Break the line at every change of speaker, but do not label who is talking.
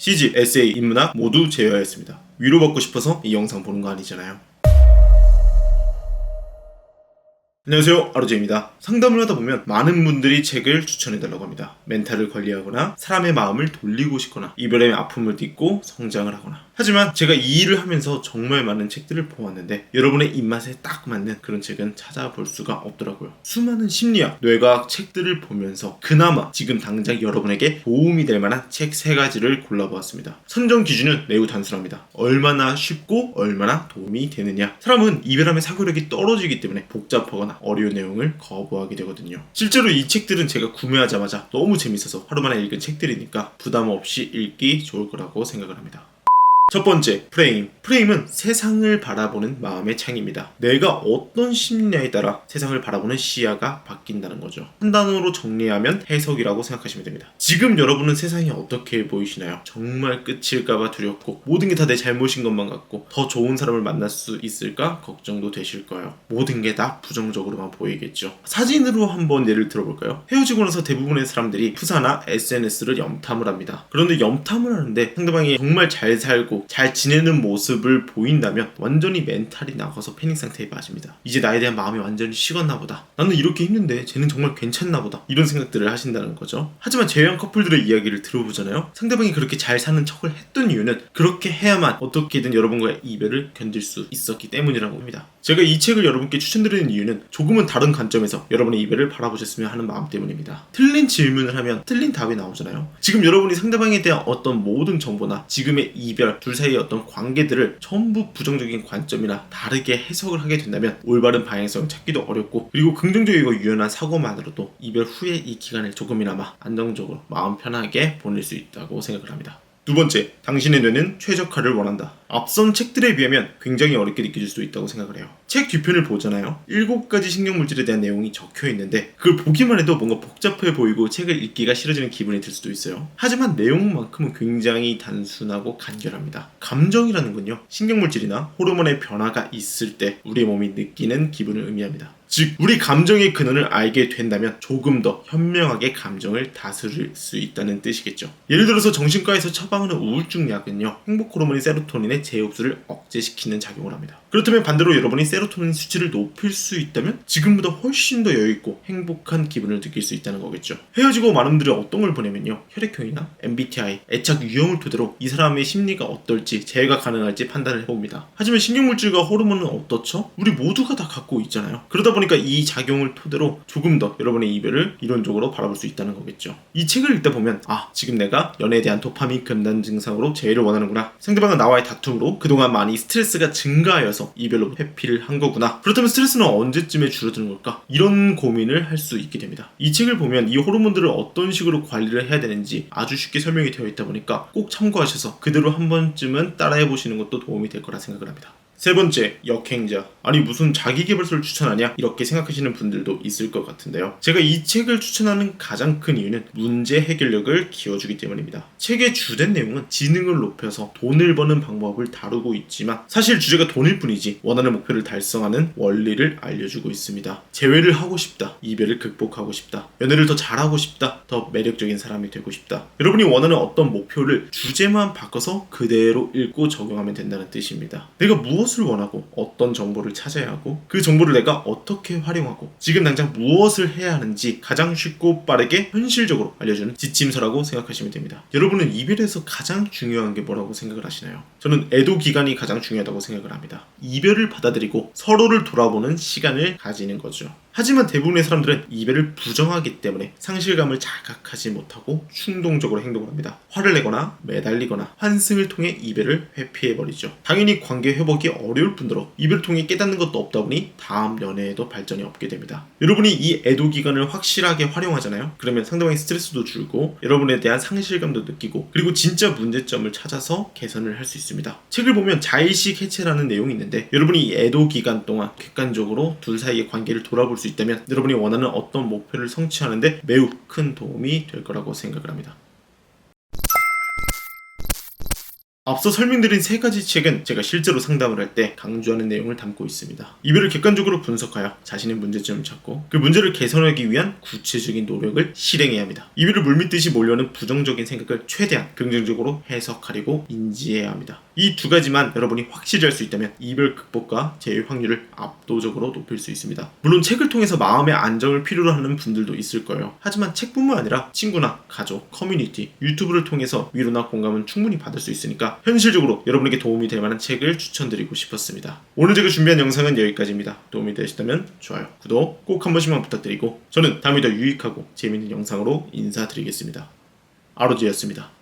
시집, 에세이, 인문학 모두 제외하였습니다. 위로받고 싶어서 이 영상 보는 거 아니잖아요. 안녕하세요, 아로제입니다. 상담을 하다 보면 많은 분들이 책을 추천해달라고 합니다. 멘탈을 관리하거나 사람의 마음을 돌리고 싶거나 이별의 아픔을 딛고 성장을 하거나. 하지만 제가 이 일을 하면서 정말 많은 책들을 보았는데 여러분의 입맛에 딱 맞는 그런 책은 찾아볼 수가 없더라고요. 수많은 심리학, 뇌과학 책들을 보면서 그나마 지금 당장 여러분에게 도움이 될 만한 책 3가지를 골라보았습니다. 선정 기준은 매우 단순합니다. 얼마나 쉽고 얼마나 도움이 되느냐. 사람은 이별하면 사고력이 떨어지기 때문에 복잡하거나 어려운 내용을 거부하게 되거든요. 실제로 이 책들은 제가 구매하자마자 너무 재밌어서 하루 만에 읽은 책들이니까 부담 없이 읽기 좋을 거라고 생각을 합니다. 첫 번째, 프레임. 프레임은 세상을 바라보는 마음의 창입니다. 내가 어떤 심리에 따라 세상을 바라보는 시야가 바뀐다는 거죠. 한 단어로 정리하면 해석이라고 생각하시면 됩니다. 지금 여러분은 세상이 어떻게 보이시나요? 정말 끝일까봐 두렵고 모든 게 다 내 잘못인 것만 같고 더 좋은 사람을 만날 수 있을까 걱정도 되실 거예요. 모든 게 다 부정적으로만 보이겠죠. 사진으로 한번 예를 들어볼까요? 헤어지고 나서 대부분의 사람들이 푸사나 SNS를 염탐을 합니다. 그런데 염탐을 하는데 상대방이 정말 잘 살고 잘 지내는 모습을 보인다면 완전히 멘탈이 나가서 패닉 상태에 빠집니다. 이제 나에 대한 마음이 완전히 식었나 보다. 나는 이렇게 힘든데 쟤는 정말 괜찮나 보다. 이런 생각들을 하신다는 거죠. 하지만 제외한 커플들의 이야기를 들어보잖아요. 상대방이 그렇게 잘 사는 척을 했던 이유는 그렇게 해야만 어떻게든 여러분과의 이별을 견딜 수 있었기 때문이라고 합니다. 제가 이 책을 여러분께 추천드리는 이유는 조금은 다른 관점에서 여러분의 이별을 바라보셨으면 하는 마음 때문입니다. 틀린 질문을 하면 틀린 답이 나오잖아요. 지금 여러분이 상대방에 대한 어떤 모든 정보나 지금의 이별, 둘 사이의 어떤 관계들을 전부 부정적인 관점이나 다르게 해석을 하게 된다면 올바른 방향성을 찾기도 어렵고, 그리고 긍정적이고 유연한 사고만으로도 이별 후에 이 기간을 조금이나마 안정적으로 마음 편하게 보낼 수 있다고 생각을 합니다. 두 번째, 당신의 뇌는 최적화를 원한다. 앞선 책들에 비하면 굉장히 어렵게 느껴질 수도 있다고 생각을 해요. 책 뒤편을 보잖아요. 7가지 신경물질에 대한 내용이 적혀 있는데 그걸 보기만 해도 뭔가 복잡해 보이고 책을 읽기가 싫어지는 기분이 들 수도 있어요. 하지만 내용만큼은 굉장히 단순하고 간결합니다. 감정이라는 건요, 신경물질이나 호르몬의 변화가 있을 때 우리 몸이 느끼는 기분을 의미합니다. 즉, 우리 감정의 근원을 알게 된다면 조금 더 현명하게 감정을 다스릴 수 있다는 뜻이겠죠. 예를 들어서 정신과에서 처방하는 우울증 약은요, 행복 호르몬인 세로토닌의 재흡수를 억제시키는 작용을 합니다. 그렇다면 반대로 여러분이 세로토닌 수치를 높일 수 있다면 지금보다 훨씬 더 여유있고 행복한 기분을 느낄 수 있다는 거겠죠. 헤어지고 많은 분들이 어떤 걸 보내면요, 혈액형이나 MBTI, 애착 유형을 토대로 이 사람의 심리가 어떨지 제외가 가능할지 판단을 해봅니다. 하지만 신경물질과 호르몬은 어떻죠? 우리 모두가 다 갖고 있잖아요. 그러다 보니까 이 작용을 토대로 조금 더 여러분의 이별을 이론적으로 바라볼 수 있다는 거겠죠. 이 책을 읽다 보면 지금 내가 연애에 대한 도파민 금단 증상으로 재회를 원하는구나. 상대방은 나와의 다툼으로 그동안 많이 스트레스가 증가하여서 이별로 회피를 한 거구나. 그렇다면 스트레스는 언제쯤에 줄어드는 걸까? 이런 고민을 할 수 있게 됩니다. 이 책을 보면 이 호르몬들을 어떤 식으로 관리를 해야 되는지 아주 쉽게 설명이 되어 있다 보니까 꼭 참고하셔서 그대로 한 번쯤은 따라해 보시는 것도 도움이 될 거라 생각을 합니다. 세 번째, 역행자. 아니 무슨 자기계발서를 추천하냐? 이렇게 생각하시는 분들도 있을 것 같은데요. 제가 이 책을 추천하는 가장 큰 이유는 문제 해결력을 키워주기 때문입니다. 책의 주된 내용은 지능을 높여서 돈을 버는 방법을 다루고 있지만 사실 주제가 돈일 뿐이지 원하는 목표를 달성하는 원리를 알려주고 있습니다. 재회를 하고 싶다, 이별을 극복하고 싶다, 연애를 더 잘하고 싶다, 더 매력적인 사람이 되고 싶다. 여러분이 원하는 어떤 목표를 주제만 바꿔서 그대로 읽고 적용하면 된다는 뜻입니다. 내가 무엇을 원하고 어떤 정보를 찾아야 하고 그 정보를 내가 어떻게 활용하고 지금 당장 무엇을 해야 하는지 가장 쉽고 빠르게 현실적으로 알려주는 지침서라고 생각하시면 됩니다. 여러분은 이별에서 가장 중요한 게 뭐라고 생각을 하시나요? 저는 애도 기간이 가장 중요하다고 생각을 합니다. 이별을 받아들이고 서로를 돌아보는 시간을 가지는 거죠. 하지만 대부분의 사람들은 이별을 부정하기 때문에 상실감을 자각하지 못하고 충동적으로 행동을 합니다. 화를 내거나 매달리거나 환승을 통해 이별을 회피해버리죠. 당연히 관계 회복이 어려울 뿐더러 이별을 통해 깨닫는 것도 없다 보니 다음 연애에도 발전이 없게 됩니다. 여러분이 이 애도 기간을 확실하게 활용하잖아요. 그러면 상대방의 스트레스도 줄고 여러분에 대한 상실감도 느끼고 그리고 진짜 문제점을 찾아서 개선을 할 수 있습니다. 책을 보면 자의식 해체라는 내용이 있는데 여러분이 이 애도 기간 동안 객관적으로 둘 사이의 관계를 돌아볼 수 있다면 여러분이 원하는 어떤 목표를 성취하는데 매우 큰 도움이 될 거라고 생각을 합니다. 앞서 설명드린 세 가지 책은 제가 실제로 상담을 할 때 강조하는 내용을 담고 있습니다. 이별을 객관적으로 분석하여 자신의 문제점을 찾고 그 문제를 개선하기 위한 구체적인 노력을 실행해야 합니다. 이별을 물밀듯이 몰려오는 부정적인 생각을 최대한 긍정적으로 해석하려고 인지해야 합니다. 이 두 가지만 여러분이 확실히 할 수 있다면 이별 극복과 재회 확률을 압도적으로 높일 수 있습니다. 물론 책을 통해서 마음의 안정을 필요로 하는 분들도 있을 거예요. 하지만 책뿐만 아니라 친구나 가족, 커뮤니티, 유튜브를 통해서 위로나 공감은 충분히 받을 수 있으니까 현실적으로 여러분에게 도움이 될 만한 책을 추천드리고 싶었습니다. 오늘 제가 준비한 영상은 여기까지입니다. 도움이 되셨다면 좋아요, 구독 꼭 한 번씩만 부탁드리고 저는 다음에 더 유익하고 재미있는 영상으로 인사드리겠습니다. 아로지였습니다.